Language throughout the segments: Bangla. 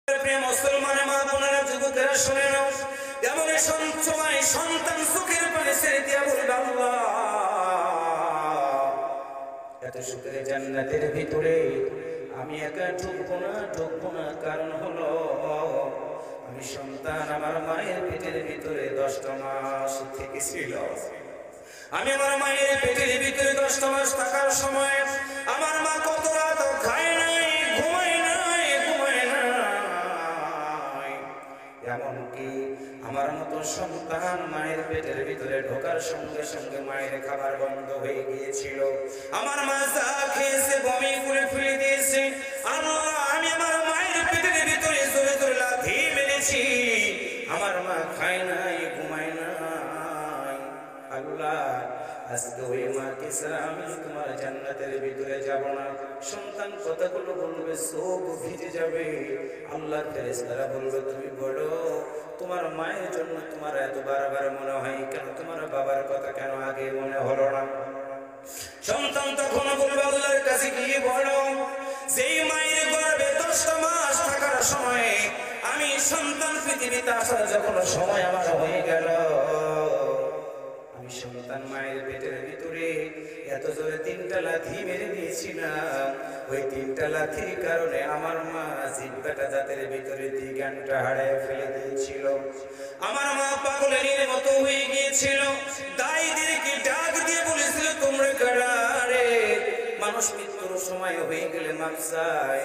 প্রিয় মুসলমান মা বোনেরা, যুবকেরা শুনে নাও, এমন সময় সন্তান সুখের পানে ছেড়ে দিয়া বলবে, আল্লাহ এত সুখের জান্নাতের ভিতরে আমি একা ঢুকবো না। কারণ হলো আমি সন্তান আমার মায়ের পেটের ভিতরে 10টা মাস থেকেছিল। আমি আমার মায়ের পেটের ভিতরে 10টা মাস থাকার সময় আমার মা কত রাত খায় নাই, ঘুমায় নাই। এমনকি আমার মতো সন্তান মায়ের পেটের ভিতরে ঢোকার সঙ্গে সঙ্গে মায়ের খাবার বন্ধ হয়ে গিয়েছিল। আমার মা যা খেয়েছে বমি করে ফেলে দিয়েছে। আল্লাহ, আমি আমার মায়ের পেটের ভিতরে জোরে জোরে লাথি মেরেছি, আমার মা খায় নাই, ঘুমায় নাই। আল্লাহ, আজকে ওই মাকে ছাড়া আমি তোমার জান্নাতের ভিতরে যাব না। সন্তান কথাগুলো বলবে, চোখ ভিজে যাবে। আল্লাহর ফেরেশতারা বলবে, তুমি বলো তোমার মায়ের জন্য তোমার এত বারবার মনে হয় কেন? তোমার বাবার কথা কেন আগে মনে হলো না? সন্তান তখন বলবে, আল্লাহর কাছে গিয়ে বলো, যেই মায়ের গর্ভে 10টা মাস থাকার সময় আমি সন্তান পৃথিবীতে আসার যখন সময় আমার হয়ে গেল, আমি সন্তান মায়ের পেটের ভিতরে এত জোরে 3টা লাথি মেরে দিয়েছিলাম। ওই 3টা লাথির কারণে আমার মা জিহ্বাটা দাঁতের ভিতরে দিগানটা হারায় ফেলে দিয়েছিল। আমার মা পাগলের মতো হয়ে গিয়েছিল। দাইদেরকে ডাক দিয়ে বলেছিল, তোমরা কারা রে? মানুষ মৃত্যুর সময় হয়ে গেলে মাপ চায়।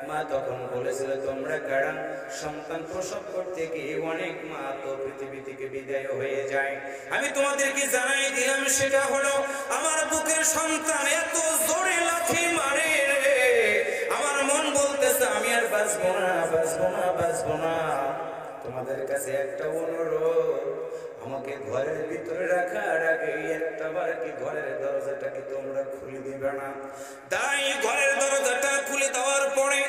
মা তখন বলেছিল, তোমরা কারা? সন্তান প্রসব করতে গিয়ে অনেক মা তো পৃথিবী থেকে বিদায় হয়ে যায়। আমি তোমাদেরকে জানাই দিলাম, সেটা হলো আমার বুকের সন্তান এত জোরে লাথি মারে রে, আমার মন বলতেছে আমি আর বাঁচবো না। তোমাদের কাছে একটা অনুরোধ, আমাকে ঘরের ভিতরে রাখার আগে একটা বার কি ঘরের দরজাটাকে তোমরা খুলে দিবে না? তাই ঘরের দরজাটা খুলে দেওয়ার পরে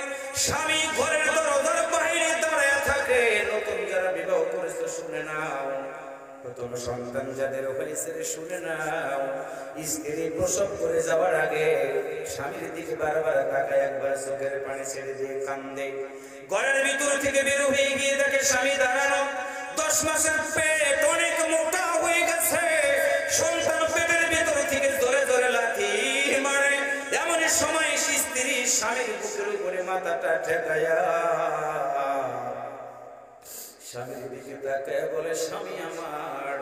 স্বামী ঘরের দরজার বাইরে দাঁড়ায় থাকে। নতুন যারা বিবাহ করেছে শুনে নাও, প্রথম সন্তান যাদের হয়েছে শুনে নাও, স্ত্রী প্রসব করে যাওয়ার আগে স্বামীর দিকে বারবার তাকায়, একবার চোখের পানি ছেড়ে দিয়ে কান্দে। ঘরের ভিতর থেকে বের হয়ে গিয়ে দেখে স্বামী দাঁড়ানো, 10 মাসের পেট অনেক মোটা হয়ে গেছে। সন্তান পেটের ভিতর থেকে জোরে জোরে লাথি মারে। এমন সময় স্ত্রী স্বামীর বুকের উপরে মাথাটা ঠেকায়া স্বামীর দিকে তাকায় বলে, স্বামী আমার,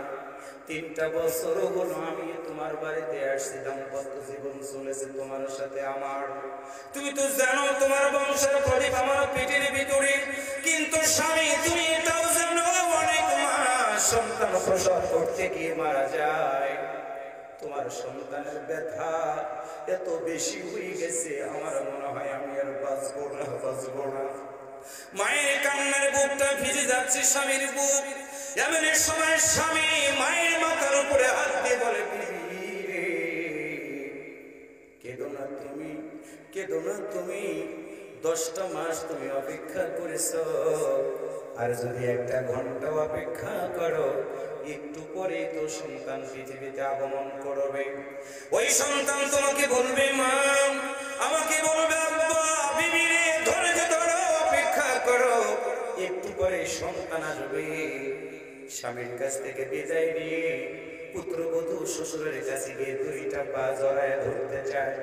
3টা বছর হলো আমি তোমার বাড়িতে আসছি, দাম্পত্য জীবন চলেছে তোমার সাথে আমার। তুমি তো জানো তোমার বংশের প্রদীপ আমার পেটের ভিতরে, কিন্তু স্বামী তুমি এটাও জানো অনেক মা সন্তান প্রসব করতে গিয়ে মারা যায়। তোমার সন্তানের ব্যথা এত বেশি হয়ে গেছে, আমার মনে হয় আমি আর বাঁচবো না। মায়ের কান্নার বুকটা ভিজে যাচ্ছে, স্বামীর বুক। এমন সময় স্বামী মায়ের মাথার উপরে হাত দিয়ে বলে, কেঁদো না তুমি 10টা মাস তুমি অপেক্ষা করেছ, আর যদি 1 ঘন্টা অপেক্ষা করো, একটু পরে তো সন্তান পৃথিবীতে আগমন করবে। ওই সন্তান তোমাকে বলবে, মা আমাকে বলবে, আব্বা বিবি রে ধৈর্য ধরো, অপেক্ষা করো, একটু পরে সন্তান আসবে। স্বামীর কাছ থেকে বিদায় নিয়ে পুত্রবধূ শ্বশুরের কাছে গিয়ে 2টা পা জড়ায় ধরতে চায়।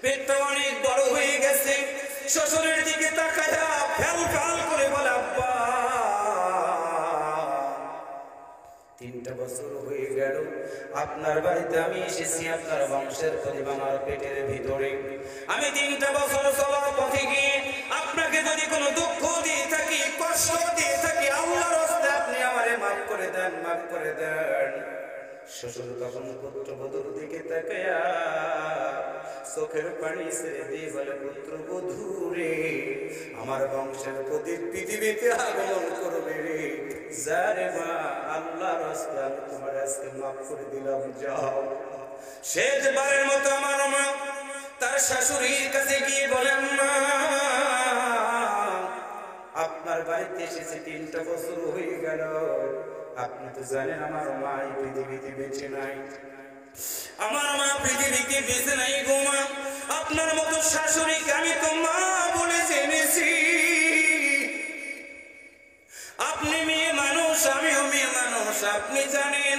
পেটটা অনেক বড় হয়ে গেছে। শ্বশুরের দিকে তাকায়া ফ্যাল করে বলে, আব্বা 3টা বছর হয়ে গেল আপনার বাড়িতে আমি এসেছি, আপনার বংশের প্রদীপ আমার পেটের ভিতরে। আমি 3টা বছর চলার পথে গিয়ে আপনাকে যদি কোনো দুঃখ দিয়ে থাকি, কষ্ট দিয়ে থাকি, আল্লাহর রাস্তে আপনি আমারে মাফ করে দেন। শ্বশুর তখন পুত্রবধূর দিকে তাকায়া চোখের পানি ছেড়ে দিয়ে বলে, পুত্রবধূ রে, আমার বংশের প্রদীপ পৃথিবীতে আগমন করবে রে, যা রে মা, আল্লাহর রাস্তে আমি তোমার আজকে মাফ করে দিলাম, যাও। শেষবারের মতো আমার মা তার শাশুড়ির কাছে গিয়ে বলেন, মা আপনার বাড়িতে এসেছে 3টা বছর হয়ে গেল, আপনি তো জানেন আমার মা এই পৃথিবীতে বেঁচে নাই, আমার মা পৃথিবীতে বেঁচে নাই গো মা। আপনার মতো শাশুড়িকে আমি তো মা বলে জেনেছি, আপনি জানেন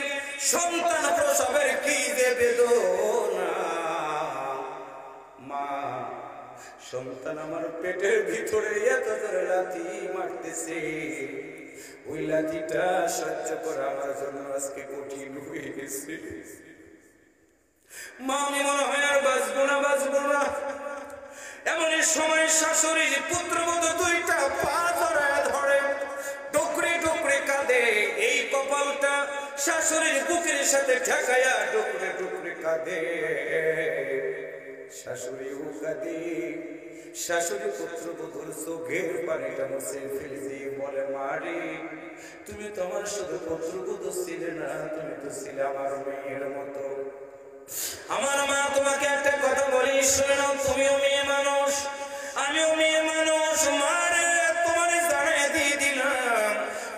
সন্তান প্রসবের কি যে বেদনা। মা, সন্তান আমার পেটের ভিতরে এত জোরে লাথি মারতেছে, ওই লাথিটা সহ্য করা আমার জন্য আজকে কঠিন হয়ে গেছে। মা, আমি মনে হয় আর বাঁচবো না। এমন সময় শাশুড়ির পুত্রবধূ দুইটা পা ধরে টুকরে টুকরে কাঁদে। এই কপালটা শাশুড়ির বুকের সাথে ঠেকায়া টুকরে টুকরে কাঁদে। শাশুড়িও কাঁদে। শাশুড়ি পুত্রবধূর চোখের পানিটা মুছে ফেলে দিয়ে বলে, মারে, তুমি তো আমার শুধু পুত্রবধূ ছিলে না, তুমি তো ছিলে আমার মেয়ের মতো। আমার মা, তোমাকে একটা কথা বলি, শুনে নাও। তুমিও মেয়ে মানুষ, আমিও মেয়ে মানুষ। মারে, তোমার জানাই দিয়ে দিলাম,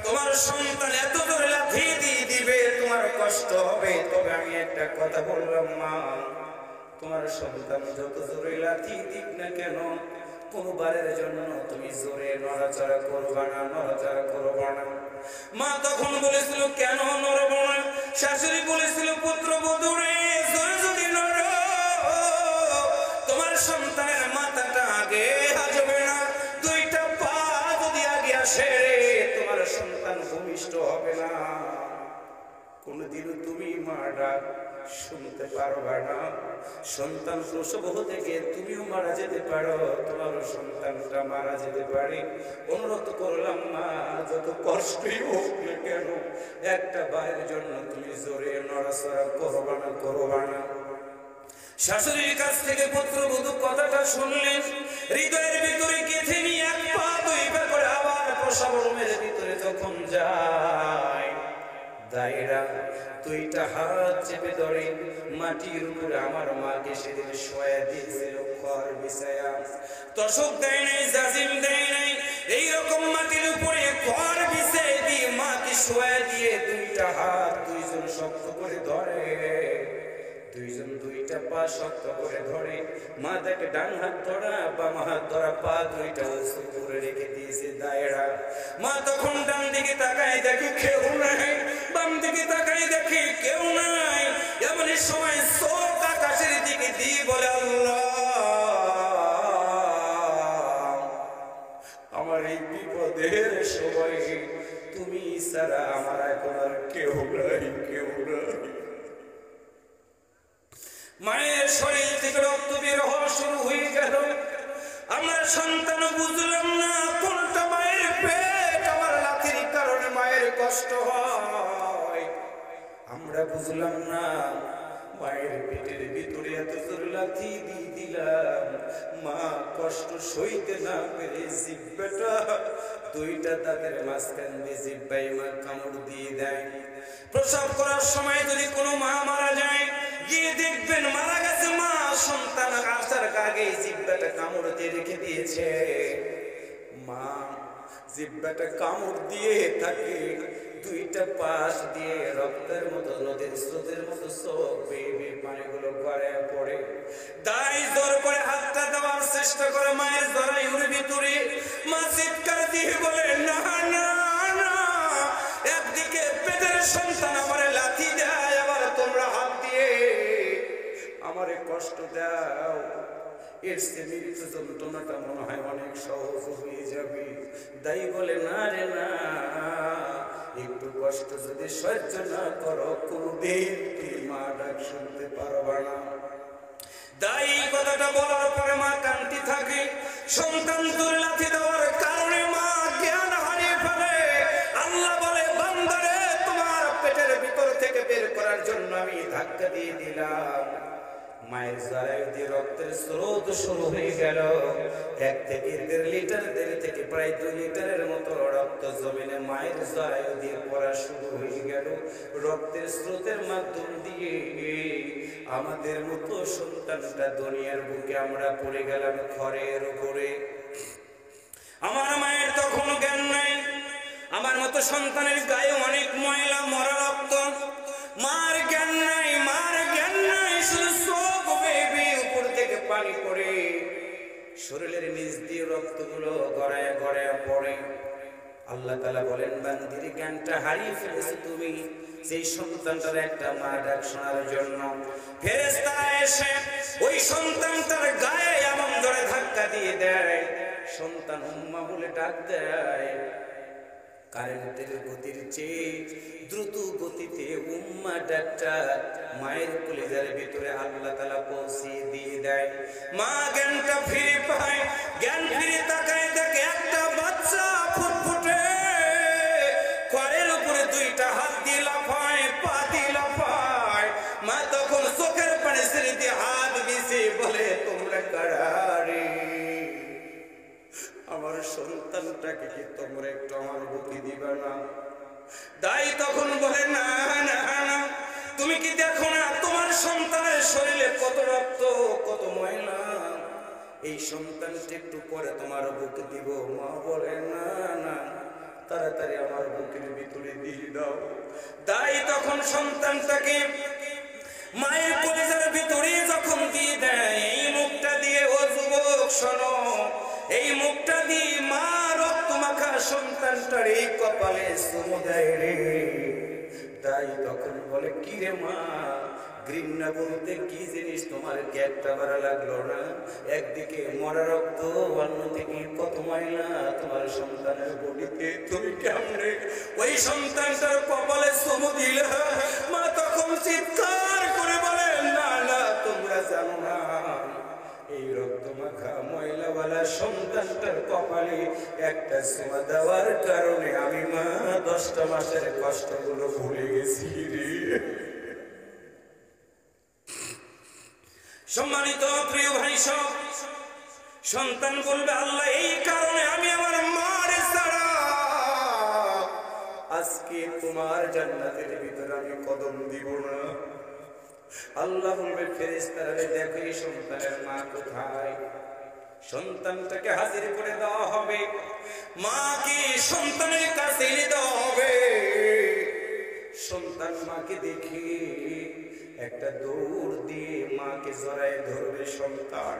তোমার সন্তান এত করে লাথি দিয়ে দিবে, তোমার কষ্ট হবে। তবে আমি একটা কথা বললাম, মা, তোমার সন্তান যত জোরে লাথি দিক না কেন, কোনবারের জন্য তুমি জোরে নড়াচড়া করবা না। মা তখন বলেছিল, কেন নড়বো না? শাশুড়ি বলেছিল, পুত্রবধূ রে, জোরে যদি নড়ো, তোমার সন্তানের মাথাটা আগে আসবে না, দুইটা পা যদি আগে আসে, তোমার সন্তান ভূমিষ্ঠ হবে না। কোনদিনও তুমি মা ডাক শুনতে পারবা না। সন্তান প্রসব হতে গিয়ে তুমিও মারা যেতে পারো, তোমারও সন্তানটা মারা যেতে পারে। অনুরোধ করলাম, মা, যত কষ্টই হোক না কেন, একটা বারের জন্য তুমি জোরে নড়াচড়া করবা না। শাশুড়ির কাছ থেকে পুত্রবধূ কথাটা শুনলেন, হৃদয়ের ভিতরে গেঁথে নিয়ে এক পা দুই পা করে আবার প্রসব রুমের ভিতরে যখন যায়, দায়রা দুইটা হাত চেপে ধরে মাটির উপরে আমার মাকে সেদিন শোয়া দিয়েছিল খড় বিছায়া। তসক দেয় নাই, জাজিম দেয় নাই, এইরকম মাটির উপরে খড় বিছাই দিয়ে মাকে শোয়া দিয়ে দুইটা হাত দুইজন শক্ত করে ধরে, দুইজন দুইটা পা শক্ত করে ধরে। মা তাকে ডান হাত ধরা, বাম হাত ধরা, পা দুইটা উঁচু করে রেখে দিয়েছে দায়রা। মা তখন ডান দিকে তাকায়, দেখে কেউ নাই, বাম দিকে তাকায়, দেখে কেউ নাই। এমন সময় চোখ আকাশের দিকে দিয়ে বলে, আল্লাহ, আমার এই বিপদের সময় তুমি ছাড়া আমার এখন আর কেউ নাই। মায়ের শরীর থেকে রক্ত বের হওয়া শুরু হয়ে গেল। আমার সন্তান বুঝলাম না কোনটা মায়ের পেট, আমার লাথির কারণে মায়ের কষ্ট হয়। আমরা বুঝলাম না মায়ের পেটের ভিতরে এত জোর লাথি দিয়ে দিলাম, মা কষ্ট সইতে না পেরে জিহ্বাটা দুইটা দাঁতের মাঝখান দিয়ে জিহ্বায় মা কামড় দিয়ে দেয়। প্রসব করার সময় যদি কোনো মা মারা যায়, গিয়ে দেখবেন মারা গেছে মা, সন্তান আসার আগে জিহ্বাটা কামড় দিয়ে রেখে দিয়েছে। মা জিহ্বাটা কামড় দিয়ে থাকে, দুইটা পাশ দিয়ে রক্তের মতো নদীর স্রোতের মতো চোখ বেয়ে পানিগুলো গড়ায় পড়ে। দাই জোর করে হাতটা দেওয়ার চেষ্টা করে মায়ের জরায়ুর ভিতরে। মা চিৎকার দিয়ে বলে, না না না, একদিকে পেটের সন্তান আমারে লাথি দেয়, আবার তোমরা হাত দিয়ে আমারে কষ্ট দাও। এর চেয়ে মৃত্যু যন্ত্রণাটা মনে হয় অনেক সহজ হয়ে যাবে। দাই বলে, না রে না, একটু কষ্ট যদি সহ্য না করো, কোনদিন তুমি মা ডাক শুনতে পারবা না। দাই কথাটা বলার পরে মা কান্তি থাকে। সন্তান দূরে লাথি দেওয়ার কারণে মা জ্ঞান হারিয়ে ফেলে। আল্লাহ বলে, বান্দারে, তোমার পেটের ভিতর থেকে বের করার জন্য আমি ধাক্কা দিয়ে দিলাম। মায়ের জরায়ু দিয়ে রক্তের স্রোত শুরু হয়ে গেল। 1 থেকে 1.5 লিটার, 1.5 থেকে প্রায় 2 লিটারের মতো রক্ত জমিনে মায়ের জরায়ু দিয়ে পড়া শুরু হয়ে গেল। রক্তের স্রোতের মাধ্যম দিয়ে আমাদের মতো সন্তানটা দুনিয়ার বুকে আমরা পড়ে গেলাম খড়ের উপরে। আমার মায়ের তখন জ্ঞান নাই। আমার মতো সন্তানের গায়ে অনেক ময়লা, মরা রক্ত। মার জ্ঞান নাই, মার জ্ঞান নাই, শুধু চোখ বেয়ে উপর থেকে পানি পড়ে, শরীরের নিচ দিয়ে রক্তগুলো গড়ায় গড়ায় পড়ে। আল্লাহ তাআলা বলেন, বান্দির জ্ঞানটা হারিয়ে ফেলেছো তুমি সেই সন্তানটার একটা মা ডাক শোনার জন্য। ফেরেশতারা এসে ওই সন্তানটার গায়ে এমন ধরে ধাক্কা দিয়ে দেয়, সন্তান উম্মা বলে ডাক দেয়। কারেন্টের গতির চেয়ে দ্রুত গতিতে উম্মা ডাকটা মায়ের কলিজার ভিতরে আল্লাহ তাআলা পৌঁছে দিয়ে দেয়। মা জ্ঞানটা ফিরে পায়, জ্ঞান ফিরে তাকায় দেখে একটা বাচ্চা ফুটফুটে ঘরের উপরে দুইটা হাত দিয়ে লাফায়, পা দিয়ে লাফায়। মা তখন চোখের পানি ছেড়ে দিয়ে হাত দিছে, বলে তোমরা কারা রে? আমার সন্তানটাকে কি তোমরা একটু আমার বুকে দিবা না? দাই তখন বলে, না না না, তুমি কি দেখো না তোমার সন্তানের শরীরে কত রক্ত, কত ময়লা? এই সন্তানটা একটু পরে তোমার বুকে দিব। মা বলে, না না, তাড়াতাড়ি আমার বুকের ভিতরে দিয়ে দাও। দাই তখন সন্তানটাকে মায়ের কলিজার ভিতরে যখন দিয়ে দেয়, এই মুখটা দিয়ে, ও যুবক শোনো, এই মুখটা দিয়ে মা রক্ত মাখা সন্তানটার এই কপালে চুমু দেয় রে। তাই তখন বলে, কি রে মা, ঘৃণা বলতে কি জিনিস তোমার কি একটা ভালো লাগলো না? একদিকে মরা রক্ত, অন্যদিকে কত ময়লা তোমার সন্তানের বডিতে, তুমি কেমনে ওই সন্তানটার কপালে চুমু দিলে? মা তখন চিৎকার করে বলে, না না, তোমরা জানো না এই রক্ত মাখা ময়লাওয়ালা সন্তানটার কপালে একটা চুমা দেওয়ার কারণে আমি মা 10টা মাসের কষ্টগুলো ভুলে গেছি রে। সম্মানিত প্রিয় ভাই সব, সন্তান বলবে, আল্লাহ এই কারণে আমি আমার মার ছাড়া আজকে তোমার জান্নাতের ভিতরে আমি কদম দিব না। আল্লাহ বলবে, ফেরেশতারা দেখো এই সন্তানের মা কোথায়? সন্তানটাকে হাজির করে দেওয়া হবে, মাকে সন্তানের কাছে এনে দেওয়া হবে। সন্তান মাকে দেখে একটা দৌড় দিয়ে মাকে জড়ায় ধরবে সন্তান।